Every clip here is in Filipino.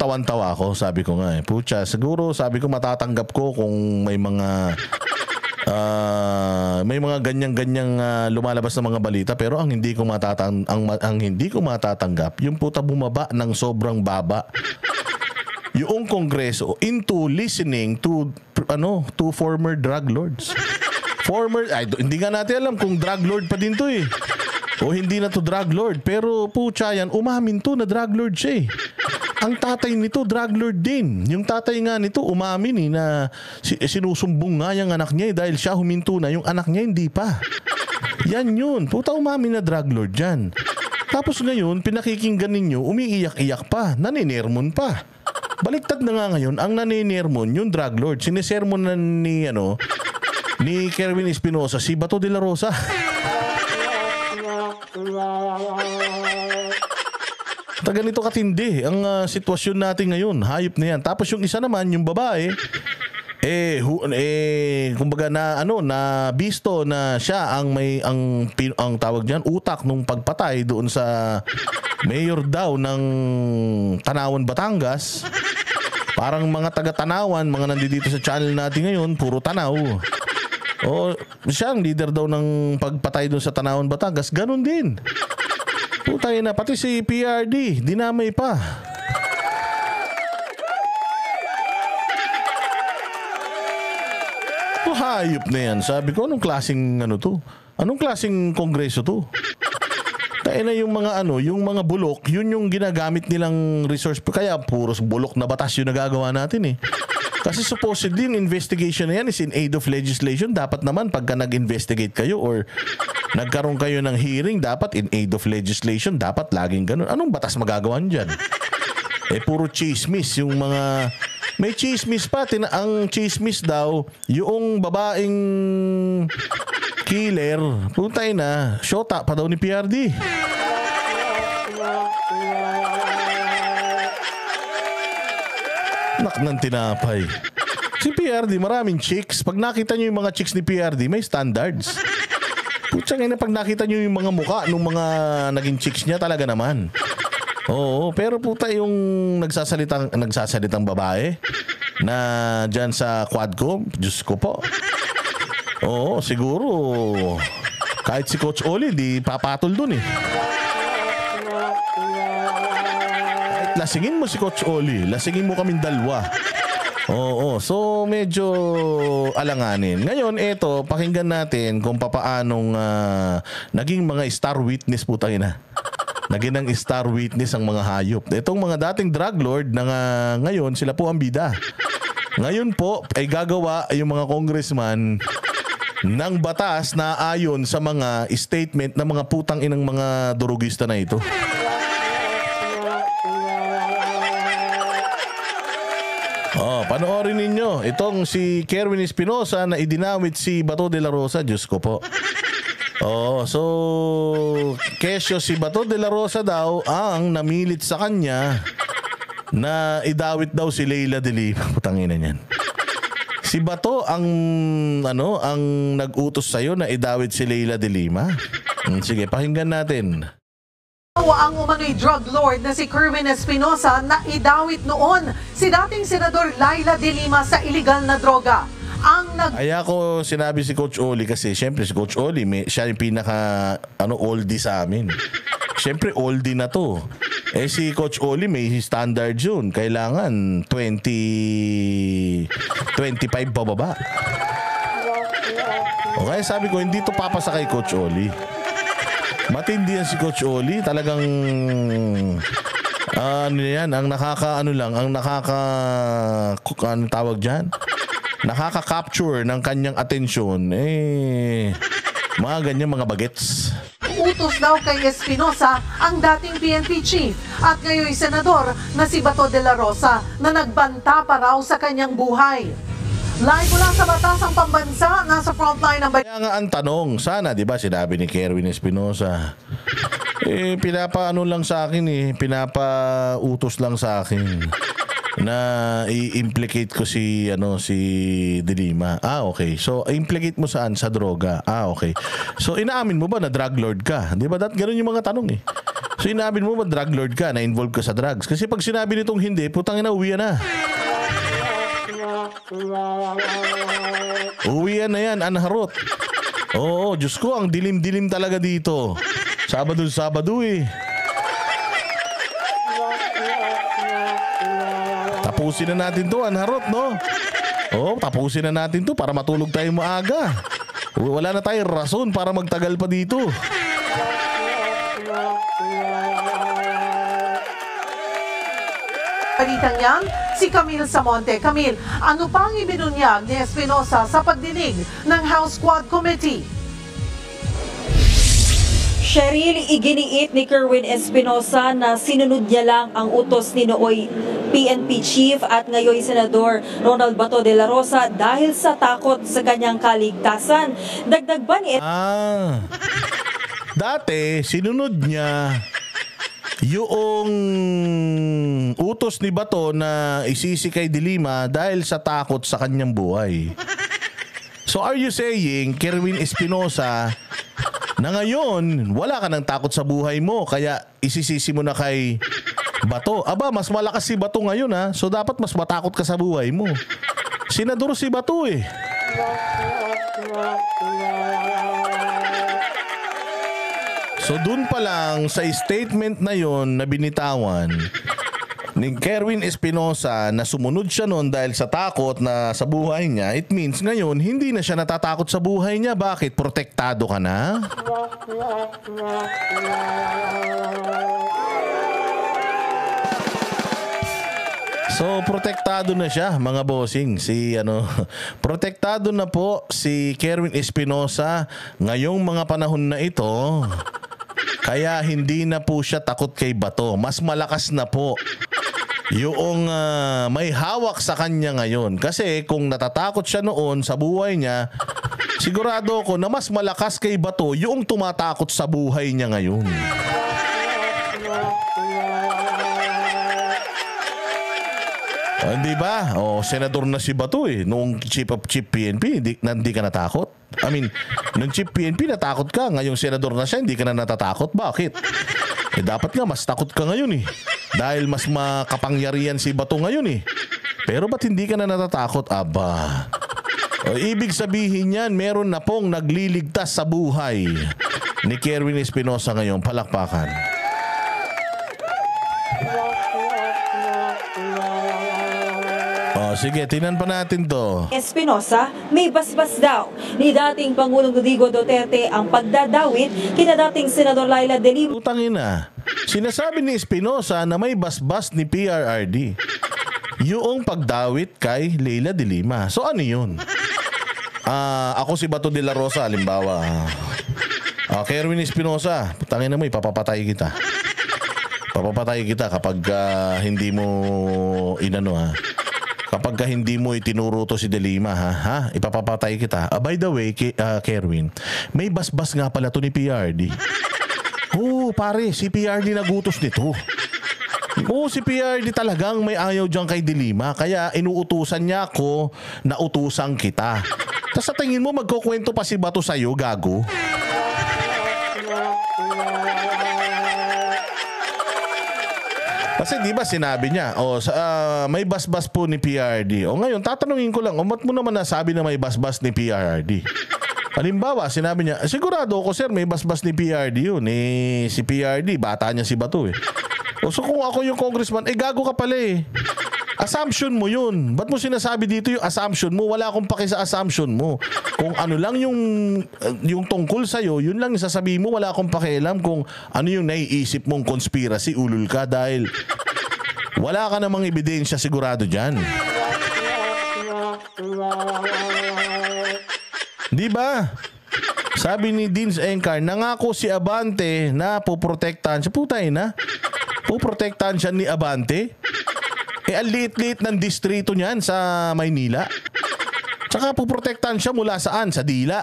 tawan-tawa ako, sabi ko nga pucha, siguro sabi ko matatanggap ko kung may mga ganyang lumalabas na mga balita, pero ang hindi ko matatanggap yung puta bumaba ng sobrang baba yung Kongreso into listening to former drug lords. Hindi nga natin alam kung drug lord pa din to o hindi na to drug lord, pero pucha yan, umamin to na drug lord siya Ang tatay nito, drug lord din. Yung tatay nga nito, umamin na sinusumbong nga yung anak niya dahil siya huminto na, yung anak niya hindi pa. Yan yun. Puta, umamin na drug lord dyan. Tapos ngayon, pinakikinggan ninyo, umiiyak-iyak pa, naninermon pa. Baliktad na nga ngayon, ang naninermon, yung drug lord, sinisermon na ni Kerwin Espinosa, si Bato de la Rosa. Ganito katindi ang sitwasyon natin ngayon. Hayop na yan. Tapos yung isa naman, yung babae, kumbaga na bisto na siya ang tawag diyan, utak nung pagpatay doon sa mayor daw ng Tanawan, Batangas. Parang mga taga-Tanawan, mga nandito sa channel natin ngayon, puro tanaw. Siya ang leader daw ng pagpatay doon sa Tanawan, Batangas. Ganon din. Putay na, pati si PRD, dinamay pa. Hayop na yan. Sabi ko, anong klaseng to? Anong klaseng kongreso to? Tayo na yung mga bulok, yun yung ginagamit nilang resource. Kaya puros bulok na batas yung nagagawa natin Kasi supposedly yung investigation na yan is in aid of legislation. Dapat naman pagka nag-investigate kayo or nagkaroon kayo ng hearing, dapat in aid of legislation. Dapat laging ganun. Anong batas magagawan dyan? Puro chismis yung mga... May chismis pa. Ang chismis daw, yung babaeng killer, puntay na, syota pa daw ni PRD. Ng tinapay. Si PRD, maraming chicks. Pag nakita nyo yung mga chicks ni PRD, may standards. Putsa ngayon, pag nakita nyo yung mga muka ng mga naging chicks niya, talaga naman. Oo, pero puta yung nagsasalitang babae na dyan sa Quadcom, Diyos ko po. Oo, siguro kahit si Coach Oli, di papatol dun Lasingin mo si Coach Oli, lasingin mo kaming dalawa. Oo, so medyo alanganin. Ngayon, pakinggan natin kung papaanong naging mga star witness Naging ng star witness ang mga hayop. Itong mga dating drug lord na ngayon, sila po ang bida. Ngayon po, ay gagawa yung mga congressman ng batas na ayon sa mga statement ng mga putang inang mga durugista na ito. Panoorin ninyo itong si Kerwin Espinosa na idinawit si Bato de la Rosa. Diyos ko po. So kesyo si Bato de la Rosa daw ang namilit sa kanya na idawit daw si Leila de Lima. Putangina niyan. Si Bato ang nag-utos sa'yo na idawit si Leila de Lima. Sige, pakinggan natin. Ang umano'y drug lord na si Kerwin Espinosa na idawit noon si dating Senador Leila de Lima sa illegal na droga. Kaya ko sinabi si Coach Oli kasi syempre si Coach Oli, siya yung pinaka oldie sa amin. Syempre oldie na to. Si Coach Oli may standard yun. Kailangan 25 pababa. Okay, sabi ko hindi to papasa kay Coach Oli. Matindi yan si Coach Oli. Talagang ang tawag dyan? Nakaka-capture ng kanyang atensyon. Mga ganyan mga bagets. Utos daw kay Espinosa ang dating PNP chief at ngayon senador na si Bato de la Rosa na nagbanta pa raw sa kanyang buhay. Live mula sa Batasang Pambansa, nasa frontline ng Kaya nga ang tanong, sana, di ba, sinabi ni Kerwin Espinosa, pinapaano lang sa akin pinapautos lang sa akin na i-implicate ko si De Lima. Okay. So, implicate mo saan? Sa droga. Okay. So, inaamin mo ba na drug lord ka? Di ba? Ganun yung mga tanong So sinabi mo ba drug lord ka, na-involve ka sa drugs? Kasi pag sinabi nitong hindi, putang ina, uwi na. Uwi na yan, anharot. Oo, Diyos ko, ang dilim-dilim talaga dito. Sabado eh. Tapusin na natin to, anharot, no? Oo, tapusin na natin to para matulog tayo maaga. Wala na tayong rason para magtagal pa dito. Balitang yan, si Camille Samonte. Camille, ano pang ibinunyag ni Espinosa sa pagdinig ng House Quad Committee? Cheryl, iginiit ni Kerwin Espinosa na sinunod niya lang ang utos ni nooy PNP Chief at ngayon Senador Ronald Bato de la Rosa dahil sa takot sa kanyang kaligtasan. Dagdag ba ni Dati, sinunod niya yung utos ni Bato na isisi kay De Lima dahil sa takot sa kanyang buhay. So are you saying, Kerwin Espinosa, na ngayon wala ka ng takot sa buhay mo kaya isisisi mo na kay Bato? Aba, mas malakas si Bato ngayon ha, so dapat mas matakot ka sa buhay mo. Senador si Bato eh. So dun pa lang sa statement na yon na binitawan ni Kerwin Espinosa na sumunod siya noon dahil sa takot na sa buhay niya, it means ngayon hindi na siya natatakot sa buhay niya. Bakit? Protektado ka na? So, protektado na siya, mga bossing. Protektado na po si Kerwin Espinosa ngayong mga panahon na ito. Kaya hindi na po siya takot kay Bato. Mas malakas na po yung may hawak sa kanya ngayon. Kasi kung natatakot siya noon sa buhay niya, sigurado ko na mas malakas kay Bato yung tumatakot sa buhay niya ngayon. Di ba? Senador na si Bato eh. Noong Chief PNP, hindi ka natakot. I mean, nung Chief PNP natakot ka. Ngayong senador na siya, hindi ka na natatakot. Bakit? Dapat nga, mas takot ka ngayon eh. Dahil mas makapangyarihan si Bato ngayon eh. Pero ba't hindi ka na natatakot? Aba. Ibig sabihin yan, meron na pong nagliligtas sa buhay ni Kerwin Espinosa ngayon. Palakpakan. Sige, tinan pa natin to. Espinosa, may basbas daw ni dating Pangulong Rodrigo Duterte ang pagdadawit kina dating Senador Laila De Lima. Utangin na. Sinasabi ni Espinosa na may basbas ni PRRD. Yung pagdawit kay Leila De Lima. So ano yun? Ako si Bato de la Rosa, halimbawa. Kerwin Espinosa, putangin na mo, ipapapatay kita. Papapatay kita kapag hindi mo inano ha. Kapag hindi mo itinuro to si De Lima, ipapapatay kita. By the way, Kerwin, may basbas nga pala to ni PRD. Pare, si PRD nagutos nito. Si PRD talagang may ayaw dyan kay De Lima. Kaya inuutusan niya ako na utusan kita. Tapos sa tingin mo, magkukwento pa si Bato sa'yo, gago? Kasi di ba sinabi niya, may basbas po ni PRD. Ngayon, tatanungin ko lang, ba't mo naman nasabi na may basbas ni PRD? Halimbawa, sinabi niya, sigurado ako sir, may basbas ni PRD yun. Si PRD, bata niya si Bato eh. So kung ako yung congressman, gago ka pala eh. Assumption mo yun. Ba't mo sinasabi dito yung assumption mo? Wala akong paki sa assumption mo. Kung ano lang yung tungkol sa'yo, yun lang yung sasabihin mo. Wala akong pakialam kung ano yung naiisip mong conspiracy, ulul ka dahil wala ka namang ebidensya sigurado dyan. Di ba? Sabi ni Deans Encar, nangako si Abante na poprotektahan siya. Putay na. Poprotektahan siya ni Abante. Ang liit-liit ng distrito niyan sa Maynila. Tsaka poprotektahan siya mula saan? Sa dila.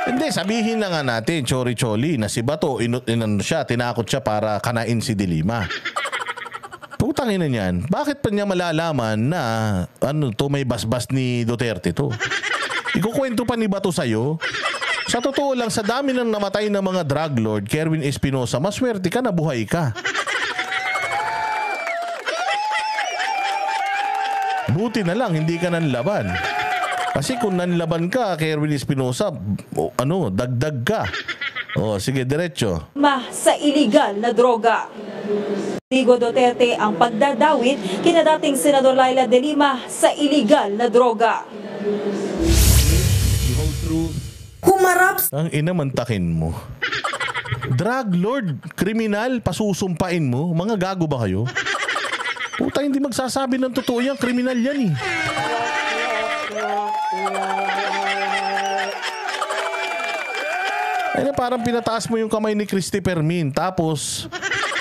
Hindi, sabihin na nga natin, chori-choli, na si Bato, tinakot siya para kanain si De Lima. Putangin na niyan. Bakit pa niya malalaman na may basbas ni Duterte to? Ikukwento pa ni Bato sa'yo. Sa totoo lang, sa dami ng namatay na mga drug lord, Kerwin Espinosa, maswerte ka na buhay ka. Buti na lang, hindi ka nanlaban. Kasi kung nanlaban ka, Kerwin Espinosa, dagdag ka. Sige, diretso. Sa iligal na droga. Digo Duterte ang pagdadawit kina dating Senador Laila De Lima sa iligal na droga. Humarap Ang inamantakin mo. Drug lord, kriminal, pasusumpain mo. Mga gago ba kayo? Puta, hindi magsasabi ng totoo yan. Kriminal yan eh. Ay na parang pinataas mo yung kamay ni Christopher Min. Tapos,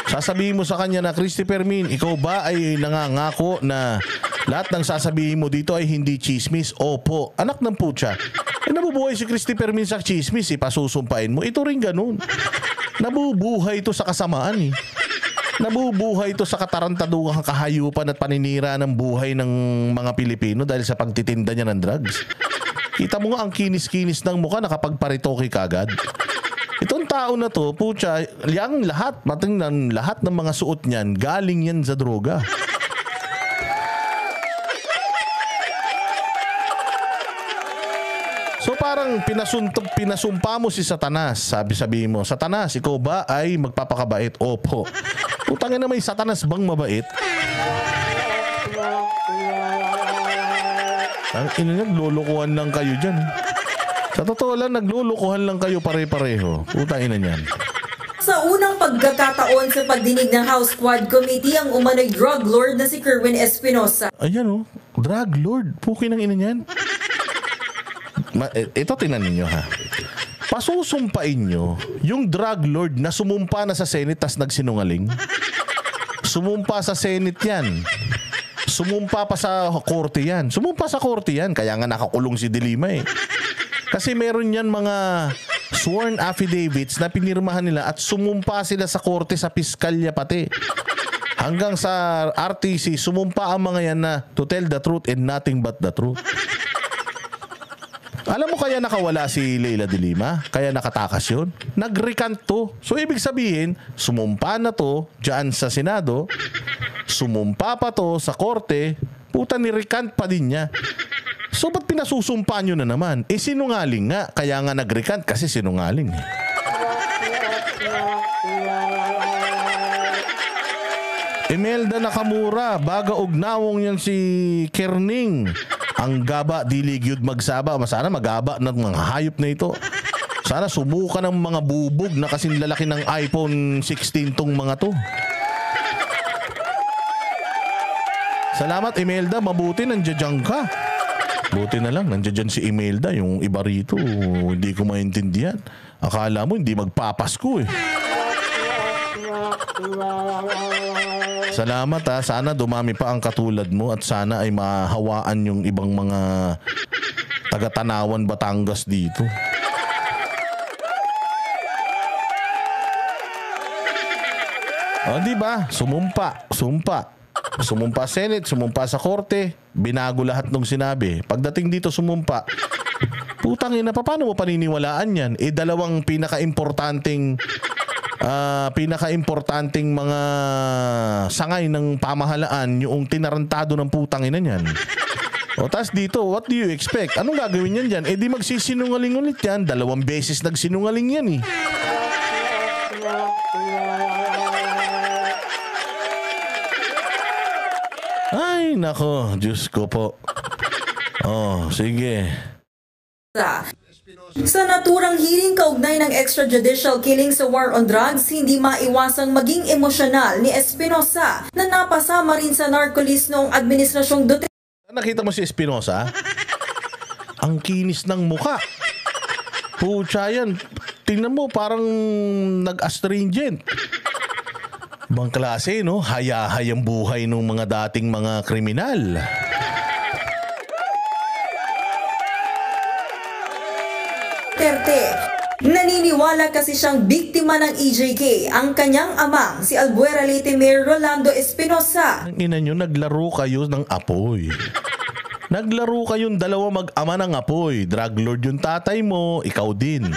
sasabihin mo sa kanya na, Christopher Min, ikaw ba ay nangangako na lahat ng sasabihin mo dito ay hindi chismis? Opo. Anak ng putya. Nabubuhay si Christopher Min sa chismis eh. Pasusumpain mo. Ito rin ganun. Nabubuhay ito sa kasamaan eh. Nabubuhay ito sa katarantaduhang kahayupan at paninira ng buhay ng mga Pilipino dahil sa pagtitinda niya ng drugs. Kita mo nga ang kinis-kinis ng mukha, nakapagparitoke kagad. Itong tao na to, putya, yang lahat, matingnan, lahat ng mga suot niyan, galing yan sa droga. So parang pinasumpa mo si Satanas. Sabi mo, Satanas, ikaw ba ay magpapakabait? Opo. Putangin na, may Satanas bang mabait? Ang ina, naglulukuhan lang kayo dyan. Sa totoo lang, naglulukuhan lang kayo pare-pareho. Putangin na niyan. Sa unang pagkakataon sa pagdinig ng House Quad Committee ang umano'y drug lord na si Kerwin Espinosa. Ayan drug lord. Pukin ang ina niyan. Ito tingnan ninyo ha. Pasusumpain nyo yung drug lord na sumumpa na sa Senate tas nagsinungaling. Sumumpa sa Senate yan. Sumumpa pa sa korte yan. Sumumpa sa korte yan. Kaya nga nakakulong si De Lima eh. Kasi meron yan mga sworn affidavits na pinirmahan nila at sumumpa sila sa korte sa piskalya pati. Hanggang sa RTC, sumumpa ang mga yan na to tell the truth and nothing but the truth. Alam mo kaya nakawala si Leila De Lima? Kaya nakatakas yun? Nag-recant to. So ibig sabihin, sumumpa na to dyan sa Senado, sumumpa pa to sa korte, puta ni-recant pa din niya. So ba't pinasusumpa nyo na naman? Sinungaling nga. Kaya nga nag-recant kasi sinungaling. Imelda Nakamura, baga ugnawong yan si Kerning. Ang gaba, diligyod magsaba. Sana magaba ng mga hayop na ito. Sana sumuka ng mga bubog na kasing lalaki ng iPhone 16 tong mga to. Salamat Imelda, mabuti nandiyan ka. Buti na lang, nandiyan si Imelda. Yung iba rito, hindi ko maintindihan. Akala mo hindi magpapasko eh. Salamat ha. Sana dumami pa ang katulad mo at sana ay mahawaan yung ibang mga taga-Tanawan, Batangas dito. Di ba? Sumumpa. Sumumpa Senate, sumumpa sa korte, binago lahat ng sinabi. Pagdating dito sumumpa, putang ina, paano mo paniniwalaan yan? Dalawang pinaka-importanting mga sangay ng pamahalaan yung tinarantado ng putang ina niyan. Tas dito, what do you expect? Anong gagawin yan dyan? Di magsisinungaling ulit yan. 2 beses nagsinungaling yan eh. Ay, nako, Diyos ko po. Sige. Sa naturang hearing kaugnay ng extrajudicial killing sa war on drugs, hindi maiwasang maging emosyonal ni Espinosa na napasama rin sa narcolis noong administrasyong Duterte. Nakita mo si Espinosa? Ang kinis ng muka. Pucha yan. Tingnan mo, parang nag-astringent. Ibang klase, no? Hayahay ang buhay ng mga dating mga kriminal. Duterte. Naniniwala kasi siyang biktima ng EJK ang kanyang amang si Albuera Leyte Mayor Rolando Espinosa. Ang ina nyo, naglaro kayo ng apoy. Naglaro kayong dalawa mag-ama ng apoy. Drug lord yung tatay mo, ikaw din.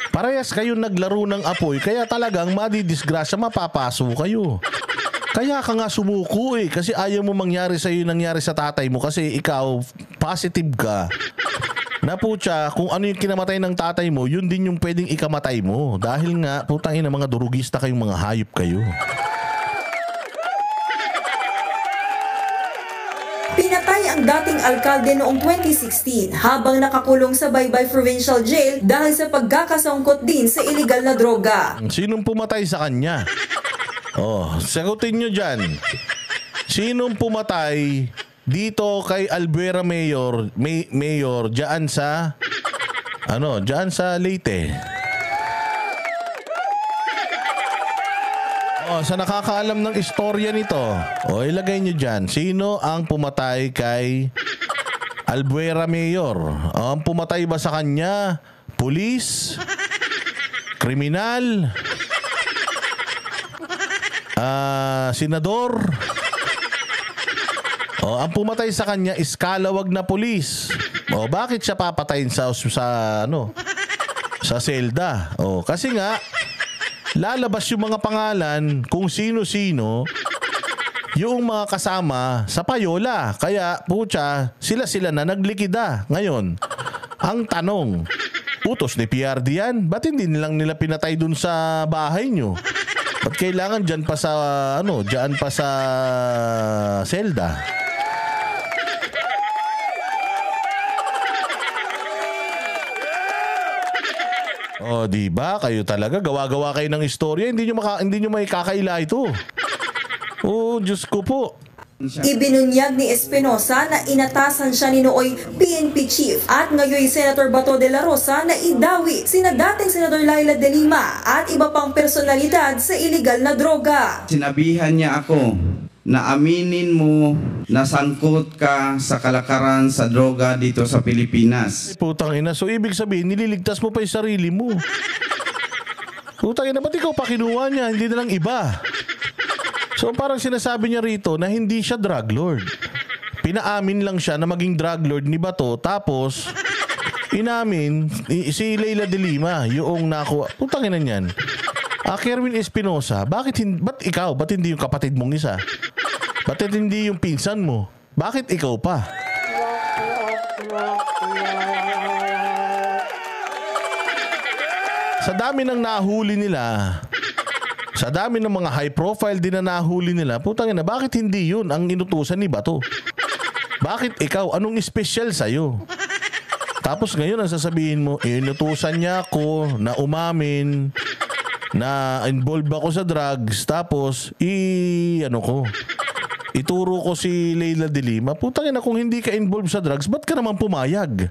Parehas kayong naglaro ng apoy, kaya talagang madidisgrasya, mapapaso kayo. Kaya ka nga sumuko kasi ayaw mo mangyari sa'yo nangyari sa tatay mo kasi ikaw, positive ka. Na putya, kung ano yung kinamatay ng tatay mo, yun din yung pwedeng ikamatay mo. Dahil nga, putangin na mga durugista kayong mga hayop kayo. Pinatay ang dating alkalde noong 2016 habang nakakulong sa Baybay Provincial Jail dahil sa pagkakasangkot din sa iligal na droga. Sinong pumatay sa kanya? Sagutin nyo dyan. Sinong pumatay dito kay Albuera Mayor dyan sa Leyte? Sa nakakaalam ng istorya nito, ilagay nyo dyan. Sino ang pumatay kay Albuera Mayor? Ang pumatay ba sa kanya? Pulis? Kriminal? Senador? Ang pumatay sa kanya is kalawag na pulis. Bakit siya papatayin sa selda? Kasi nga lalabas yung mga pangalan kung sino-sino yung mga kasama sa payola. Kaya putya, sila na naglikida. Ngayon, ang tanong, utos ni PRD yan? Ba't hindi nilang nila pinatay dun sa bahay nyo? Ba't kailangan dyan pa sa selda? Diba? Kayo talaga, gawa-gawa kayo ng istorya, hindi nyo may kakaila ito. Diyos ko po. Ibinunyag ni Espinosa na inatasan siya ni nooy PNP Chief at ngayon Senator Bato de la Rosa na idawi sina dating Senator Laila de Lima at iba pang personalidad sa iligal na droga. Sinabihan niya ako na aminin mo na sangkot ka sa kalakaran sa droga dito sa Pilipinas. Putang ina, so ibig sabihin nililigtas mo pa yung sarili mo. Putang ina, ba't ikaw pa kinuha niya, hindi na lang iba? So parang sinasabi niya rito na hindi siya drug lord. Pinaamin lang siya na maging drug lord ni Bato, tapos inamin si Leila de Lima yung nakuha. Putang ina niyan. Kerwin Espinosa, ba't hindi yung kapatid mong isa? Ba't hindi yung pinsan mo? Bakit ikaw pa? Sa dami ng nahuli nila, sa dami ng mga high profile din na nahuli nila, putang ina, bakit hindi yun ang inutusan ni Bato? Bakit ikaw? Anong special sa'yo? Tapos ngayon ang sasabihin mo, inutusan niya ako na umamin na involved ako sa drugs, tapos ituro ko si Leila de Lima. Putang ina, kung hindi ka involved sa drugs, ba't ka naman pumayag?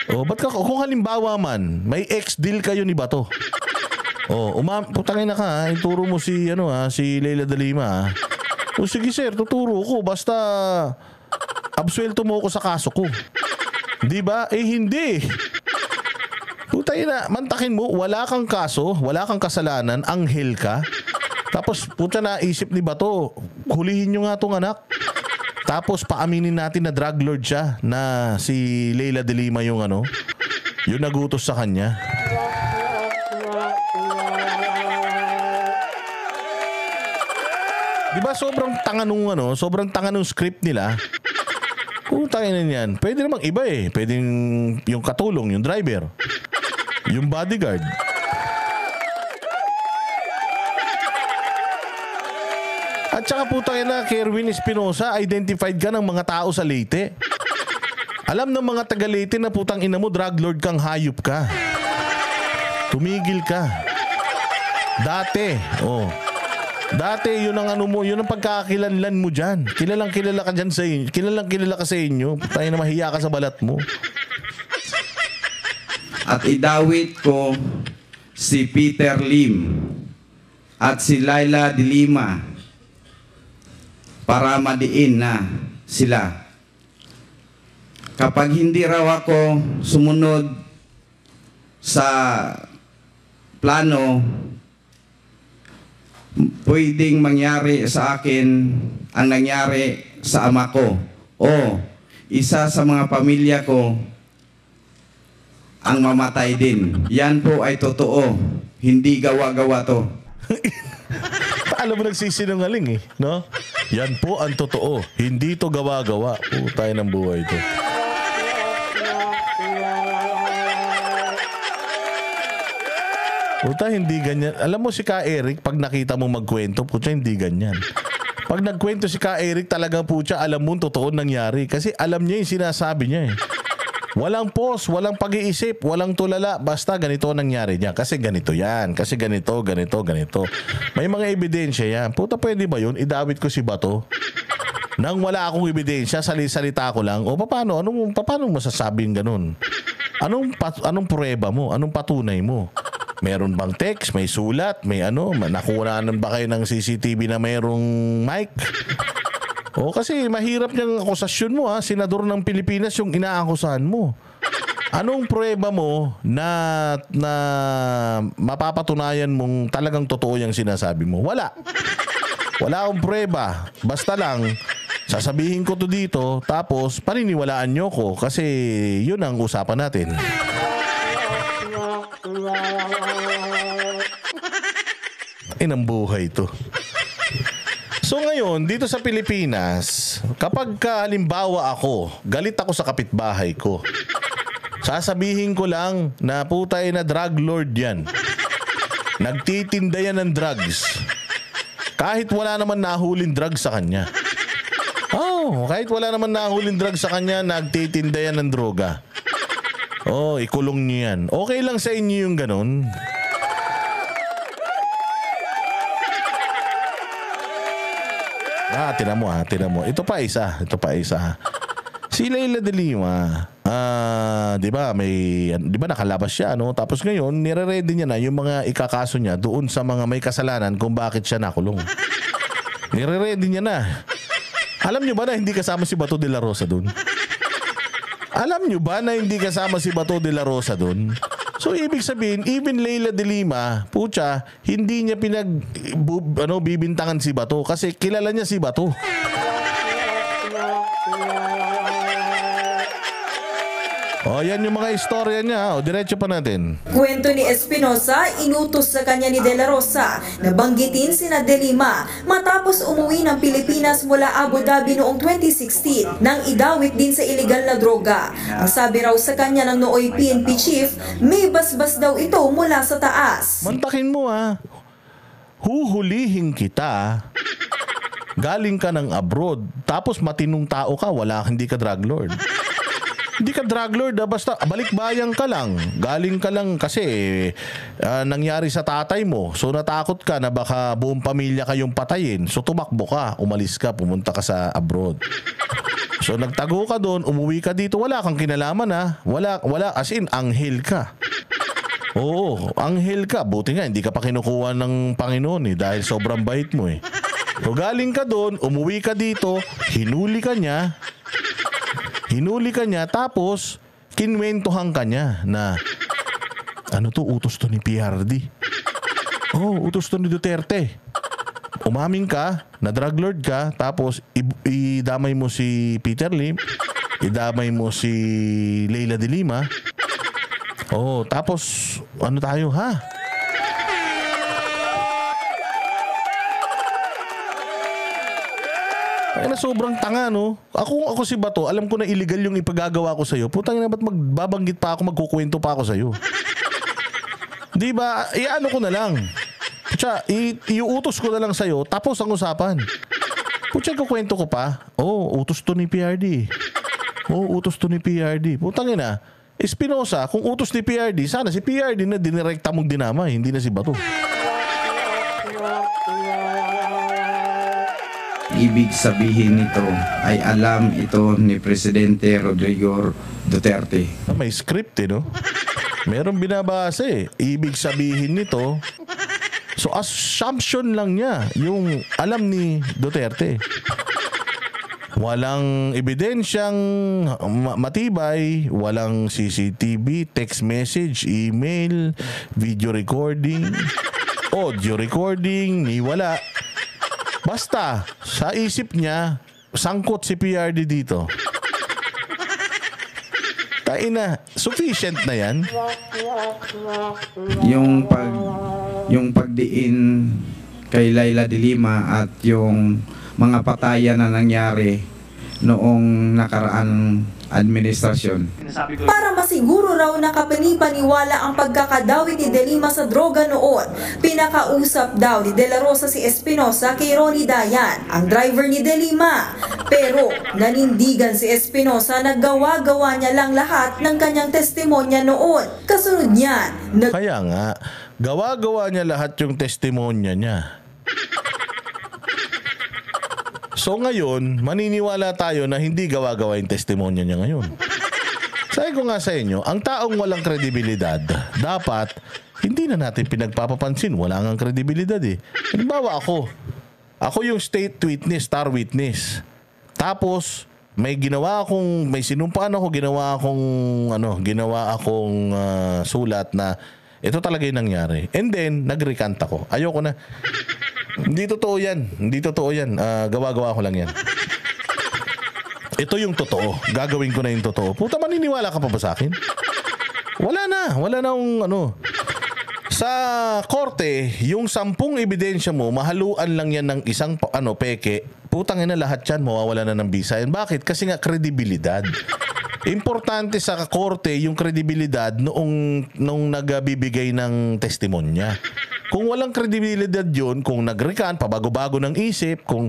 Kung halimbawa man, may ex-deal kayo ni Bato. Putang ina ka, ituro mo si Leila de Lima. Sige sir, tuturo ko, basta absuelto mo ako sa kaso ko. Di ba? Hindi. Putay na, mantakin mo, wala kang kaso, wala kang kasalanan, anghel ka. Tapos, na isip ni Bato, hulihin nyo nga tong anak. Tapos, paaminin natin na drug lord siya, na si Leila de Lima yung nagutos sa kanya. Diba sobrang tanga nung script nila? Putay na yan. Pwede namang iba Pwedeng yung katulong, yung driver. Yung bodyguard. At saka putang ina, Kerwin Espinosa, identified ka ng mga tao sa Leyte. Alam ng mga taga Leyte na putang ina mo, drug lord kang, hayop ka. Tumigil ka. Dati, yun ang yun ang pagkakakilanlan mo dyan. Kilala ka dyan sa inyo. Kilala ka sa inyo. Tayo na mahiya ka sa balat mo. At idawit ko si Peter Lim at si Laila de Lima para madiin na sila. Kapag hindi raw ako sumunod sa plano, pwedeng mangyari sa akin ang nangyari sa ama ko. isa sa mga pamilya ko ang mamatay din. Yan po ay totoo. Hindi gawa-gawa to. Alam mo nagsisinungaling eh, no? Yan po ang totoo. Hindi to gawa-gawa. Tayo ng buhay to. Puta, hindi ganyan. Alam mo si Ka Eric, pag nakita mo magkwento, puta, hindi ganyan. Pag nagkwento si Ka Eric, talaga puta, alam mo totoo nangyari. Kasi alam niya yung sinasabi niya eh. Walang pause, walang pag-iisip, walang tulala. Basta ganito nangyari niya. Kasi ganito yan. Kasi ganito, ganito, ganito. May mga ebidensya yan. Puta, pwede ba yun? Idawit ko si Bato. Nang wala akong ebidensya, salita ko lang. O paano? Paano masasabing ganun? Anong prueba mo? Anong patunay mo? Meron bang text? May sulat? May ano? Nakuhanan ba kayo ng CCTV na mayroong mic? O kasi mahirap niyang akusasyon mo ha. Senador ng Pilipinas yung inaakusahan mo. Anong prueba mo na mapapatunayan mong talagang totoo yung sinasabi mo? Wala. Wala akong prueba. Basta lang, sasabihin ko to dito, tapos paniniwalaan niyo ko kasi yun ang usapan natin. Inang buhay to. So ngayon, dito sa Pilipinas, kapag halimbawa ako, galit ako sa kapitbahay ko, sasabihin ko lang na putay na drug lord yan. Nagtitinda yan ng drugs. Kahit wala naman nahuling drugs sa kanya. Kahit wala naman nahuling drugs sa kanya, nagtitinda yan ng droga. Ikulong niyo yan. Okay lang sa inyo yung ganun. Tinan mo. Ito pa isa. Si Leila de Lima, 'di ba nakalabas siya, no? Tapos ngayon, nire-ready niya na yung mga ikakaso niya doon sa mga may kasalanan kung bakit siya nakulong. Nire-ready niya na. Alam niyo ba na hindi kasama si Bato de la Rosa doon? Alam niyo ba na hindi kasama si Bato de la Rosa doon? So, ibig sabihin, even Leila de Lima, pucha, hindi niya bibintangan si Bato kasi kilala niya si Bato. Yan yung mga istorya niya. Diretso pa natin. Kwento ni Espinosa, inutos sa kanya ni De La Rosa na banggitin sina De Lima matapos umuwi ng Pilipinas mula Abu Dhabi noong 2016 nang idawit din sa iligal na droga. Ang sabi raw sa kanya ng nooy PNP chief, may basbas daw ito mula sa taas. Mantakin mo huhulihin kita. Galing ka ng abroad, tapos matinong tao ka, hindi ka drug lord. Hindi ka drug lord, basta balikbayan ka lang. Galing ka lang kasi nangyari sa tatay mo. So natakot ka na baka buong pamilya kayong patayin. So tumakbo ka, umalis ka, pumunta ka sa abroad. So nagtago ka doon, umuwi ka dito, wala kang kinalaman Wala, as in, anghel ka. Oo, anghel ka. Buti nga, hindi ka pa kinukuha ng Panginoon dahil sobrang bait mo So galing ka doon, umuwi ka dito, hinuli ka niya, tapos kinwentuhan ka niya na utos to ni PRD. Utos to ni Duterte. Umaming ka, na drug lord ka, tapos idamay mo si Peter Lim, idamay mo si Leila de Lima. Tapos tayo Ay na sobrang tanga, no? Ako si Bato, alam ko na illegal yung ipagagawa ko sa'yo. Putang ina, ba't magbabanggit pa ako, magkukwento pa ako sa'yo? Di ba? Iano ko na lang. Iuutos ko na lang sa'yo, tapos ang usapan. Putya, kukwento ko pa. Utos to ni PRD. Utos to ni PRD. Putang ina, Espinosa, kung utos ni PRD, sana si PRD na dinirekta mong dinamay, hindi na si Bato. Ibig sabihin nito ay alam ito ni Presidente Rodrigo Duterte. May script no? Meron binabasa Ibig sabihin nito, so assumption lang niya yung alam ni Duterte. Walang ebidensyang matibay, walang CCTV, text message, email, video recording, audio recording, wala. Basta, sa isip niya, sangkot si PRD dito. Taina, sufficient na yan. Yung pagdiin kay Leila de Lima at yung mga patayan na nangyari noong nakaraan administrasyon. Para masiguro raw na kapanipaniwala ang pagkakadawit ni De Lima sa droga noon, pinakausap daw ni De La Rosa si Espinosa kay Ronnie Dayan, ang driver ni De Lima. Pero nanindigan si Espinosa na gawa-gawa niya lang lahat ng kanyang testimonya noon. Kasunod niyan, Kaya nga, gawa-gawa niya lahat yung testimonya niya. So ngayon, maniniwala tayo na hindi gawa-gawa yung testimonya niya ngayon. Sabi ko nga sa inyo, ang taong walang kredibilidad, dapat hindi na natin pinagpapapansin. Wala ngang kredibilidad eh. Halimbawa ako yung state witness, star witness. Tapos, may sinumpaan ako, ginawa akong sulat na ito talaga yung nangyari. And then, nag-recant ako. Ayoko na. Hindi totoo yan. Gawa-gawa ko lang yan. Ito yung totoo. Gagawin ko na yung totoo. Puta, maniniwala ka pa ba sa akin? Wala na yung Sa korte, yung 10 ebidensya mo, mahaluan lang yan ng isang peke. Putang ina, lahat yan, mawawala na ng bisa yan. Bakit? Kasi nga, kredibilidad. Importante sa korte yung kredibilidad nung nagbibigay ng testimonya. Kung walang kredibilidad yun, kung nag-recant, pabago-bago ng isip, kung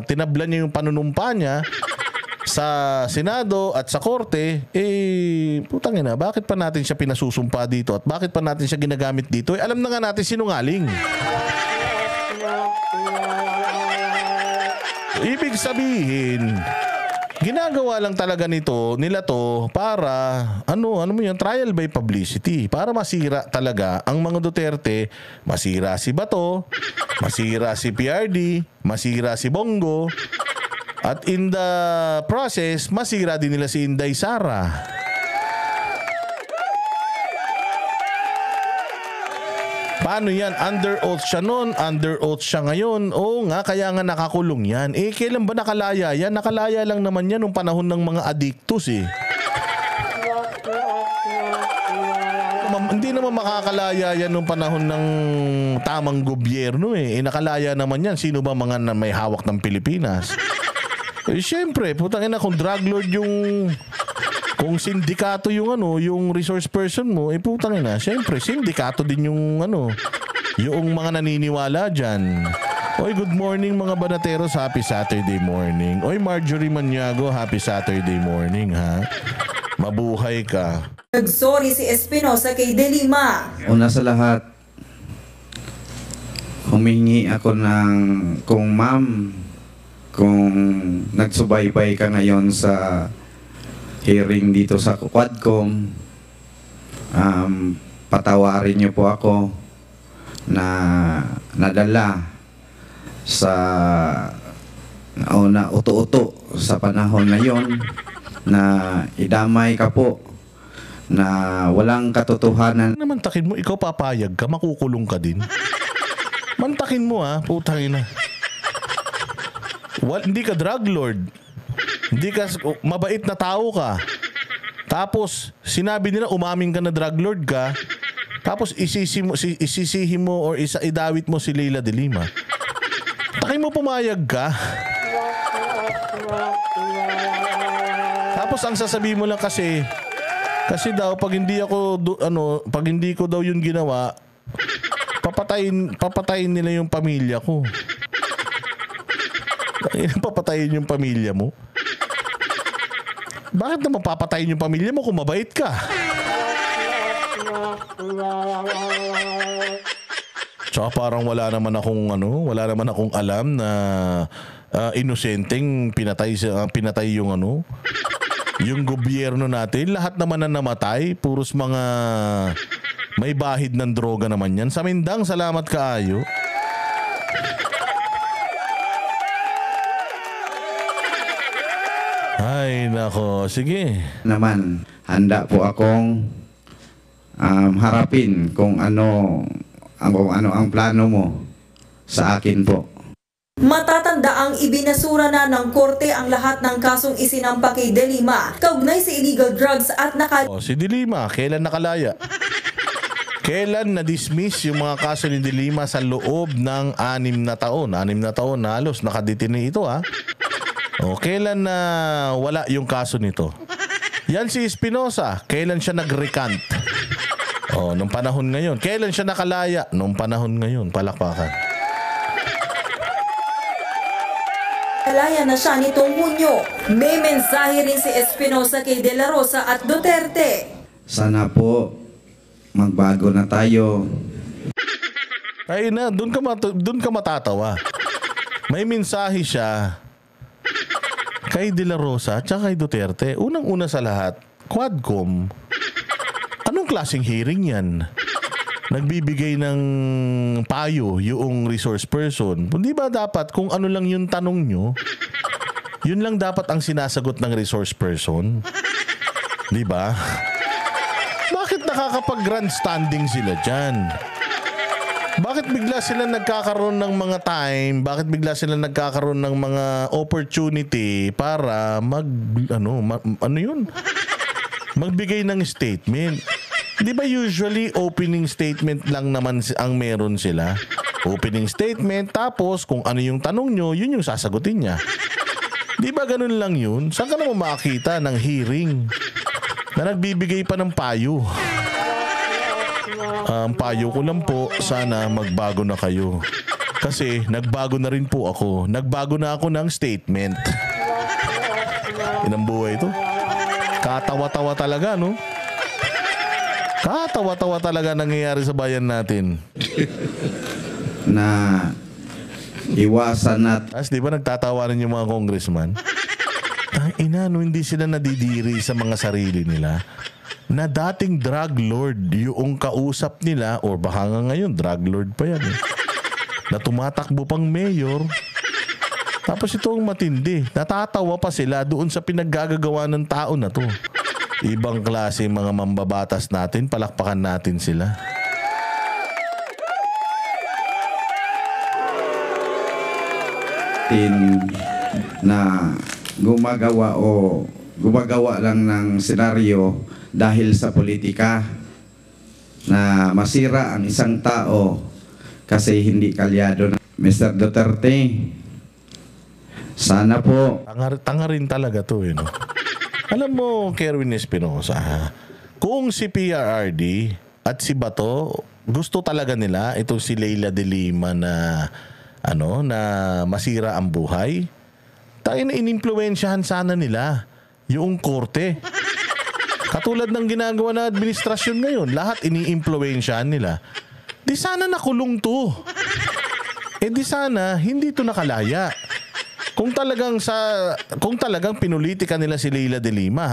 tinablan niya yung panunumpa niya sa Senado at sa Korte, putang ina, bakit pa natin siya pinasusumpa dito at bakit pa natin siya ginagamit dito? Alam na nga natin sinungaling. Ibig sabihin, ginagawa lang talaga nila to para trial by publicity, para masira talaga ang mga Duterte, masira si Bato, masira si PRD, masira si Bongo, at in the process masira din nila si Inday Sara. Paano yan? Under oath siya noon, under oath siya ngayon. Oo nga, kaya nga nakakulong yan. Kailan ba nakalaya yan? Nakalaya lang naman yan nung panahon ng mga adictus eh. Hindi naman makakalaya yan nung panahon ng tamang gobyerno eh. Nakalaya naman yan. Sino ba mga may hawak ng Pilipinas? Siyempre, putang ina, kung drug lord kung sindikato yung resource person mo, putang ina, siyempre, sindikato din yung mga naniniwala dyan. Oy, good morning mga banateros, happy Saturday morning. Oy, Marjorie Maniago, happy Saturday morning, ha? Mabuhay ka. nagsorry si Espinosa kay De Lima. Una sa lahat, humingi ako kung nagsubaybay ka ngayon sa hearing dito sa Quadcom, patawarin niyo po ako na nadala sa uto-uto sa panahon na yon, na idamay ka po na walang katotohanan. Mantakin mo, ikaw papayag ka, makukulong ka din. Mantakin mo putang ina. Hindi ka drug lord. Hindi ka, mabait na tao ka. Tapos, sinabi nila umaming ka na drug lord ka. Tapos, isisihin mo or idawit mo si Leila de Lima. Takin mo, pumayag ka. Tapos, ang sasabihin mo lang kasi daw, pag hindi ko daw yun ginawa, papatayin nila yung pamilya ko. Papatayin yung pamilya mo? Bakit naman papatayin yung pamilya mo kung mabait ka? Tsaka parang wala naman akong alam na inosenteng pinatay yung gobyerno natin. Lahat naman na namatay, puros mga may bahid ng droga naman yan. Sa Mindang, salamat kaayo. Ay, nako. Sige. Naman, handa po akong harapin kung ano ang plano mo sa akin po. Matatandaang ibinasura na ng korte ang lahat ng kasong isinampa kay De Lima kaugnay sa illegal drugs at Si De Lima, kailan nakalaya? Kailan na-dismiss yung mga kaso ni De Lima sa loob ng 6 na taon? 6 na taon na halos nakadetine ito ha. Kailan na wala yung kaso nito? Yan si Espinosa, kailan siya nag-recant? Nung panahon ngayon. Kailan siya nakalaya? Nung panahon ngayon. Palakpakan. Kalaya na siya nitong Hunyo. May mensahe rin si Espinosa kay De La Rosa at Duterte. Sana po magbago na tayo. Ay na, doon ka matatawa. May mensahe siya kay De La Rosa at kay Duterte. Unang-una sa lahat, Quadcom. Anong klaseng hearing yan? Nagbibigay ng payo yung resource person. Hindi ba dapat kung ano lang yung tanong nyo, yun lang dapat ang sinasagot ng resource person? Di ba? Bakit nakakapag-grandstanding sila dyan? Bakit bigla sila nagkakaroon ng mga time? Bakit bigla sila nagkakaroon ng mga opportunity para magbigay ng statement? Di ba usually opening statement lang naman ang meron sila? Opening statement, tapos kung ano yung tanong nyo, yun yung sasagutin niya. Di ba ganun lang yun? Saan ka naman makakita ng hearing na nagbibigay pa ng payo? Ang payo ko lang po, sana magbago na kayo. Kasi nagbago na rin po ako. Nagbago na ako ng statement. Inang buhay ito. Katawa-tawa talaga, no? Katawa-tawa talaga nangyayari sa bayan natin. Na iwasan natin. As di ba nagtatawanan yung mga congressman? Hindi sila nadidiri sa mga sarili nila na dating drug lord yung kausap nila, or baka nga ngayon drug lord pa yan na tumatakbo pang mayor. Tapos itong matindi, natatawa pa sila doon sa pinaggagawa ng tao na to. Ibang klase mga mambabatas natin, palakpakan natin sila. Na gumagawa lang ng senaryo dahil sa politika na masira ang isang tao kasi hindi kalyado na. Mr. Duterte, sana po tanga rin talaga to no? Alam mo, Kerwin Espinosa, kung si PRRD at si Bato gusto talaga nila itong si Leila de Lima na na masira ang buhay, tayo na inimpluwensyahan sana nila yung korte. Katulad ng ginagawa na administrasyon ngayon, lahat iniimpluwensyahan nila. Di sana nakulong to. Di sana hindi to nakalaya. Kung talagang pinulitika nila si Leila de Lima,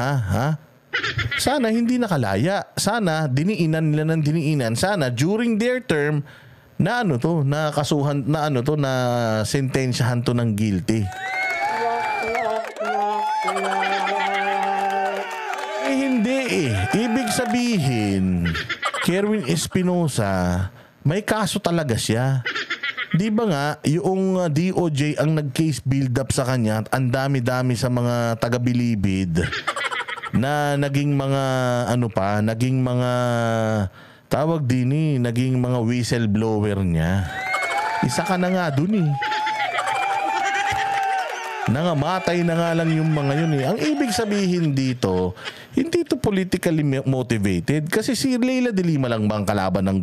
sana hindi nakalaya. Sana diniinan nila ng diniinan. Sana during their term na na kasuhan na na sentensyahan to ng guilty. Hindi Ibig sabihin, Kerwin Espinosa, may kaso talaga siya. Di ba nga, yung DOJ ang nag-case build-up sa kanya at ang dami-dami sa mga taga-bilibid na naging mga naging mga tawag din naging mga whistleblower niya. Isa ka na nga dun Nangamatay na nga lang yung mga yun Ang ibig sabihin dito, hindi to politically motivated kasi si Leila de Lima lang bang kalaban ng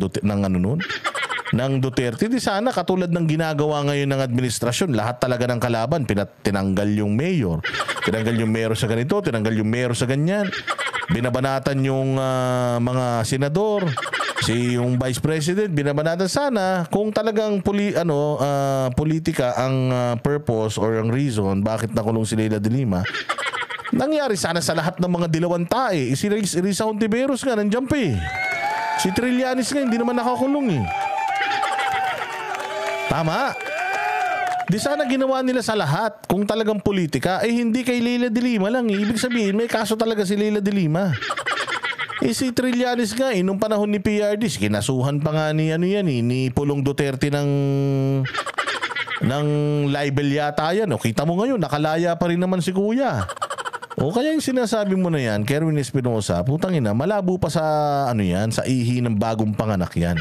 Duterte. Di sana katulad ng ginagawa ngayon ng administrasyon, lahat talaga ng kalaban tinanggal yung mayor. Tinanggal yung mayor sa ganito, tinanggal yung mayor sa ganyan. Binabanatan yung mga senador, yung vice president, binabanatan. Sana kung talagang politika ang purpose or ang reason bakit nakulong si Leila de Lima, nangyari sana sa lahat ng mga dilawang tae. Si Risa Hontiveros nga nandiyan pa Si Trillanes nga hindi naman nakakulong Tama. Di sana ginawa nila sa lahat. Kung talagang politika, hindi kay Leila de Lima lang. Ibig sabihin, may kaso talaga si Leila de Lima. Si Trillanes nga, nung panahon ni PRD, kinasuhan pa nga ni Pulong Duterte ng ng libel yata yan. O, kita mo ngayon, nakalaya pa rin naman si kuya. O kaya yung sinasabi mo na yan, Kerwin Espinosa, putang ina, malabo pa sa ano yan, sa ihi ng bagong panganak yan.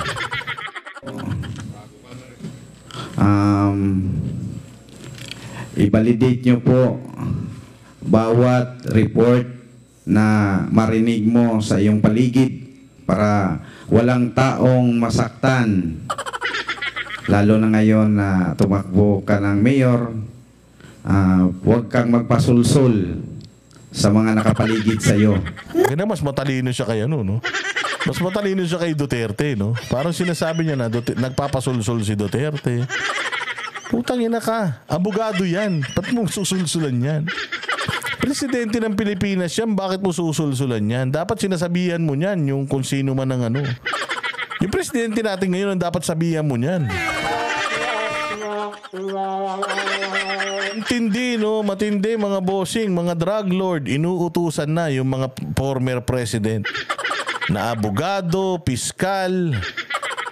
I-validate nyo po bawat report na marinig mo sa iyong paligid para walang taong masaktan. Lalo na ngayon na tumakbo ka ng mayor, huwag kang magpasulsul sa mga nakapaligid sa iyo. Kaya na mas matalino siya kay ano, no? Mas matalino siya kay Duterte, no? Parang sinasabi niya na nagpapasulsul si Duterte. Putang ina ka. Abogado yan. Ba't mo susulsulan yan? Presidente ng Pilipinas yan. Bakit mo susulsulan yan? Dapat sinasabihan mo yan yung kung sino man ang ano. Yung presidente natin ngayon ang dapat sabihan mo yan. Matindi, no? Matindi, mga bossing, mga drug lord. Inuutusan na yung mga former president na abogado, piskal.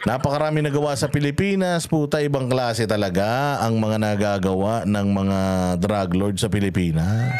Napakarami nagawa sa Pilipinas. Puta, ibang klase talaga ang mga nagagawa ng mga drug lord sa Pilipinas.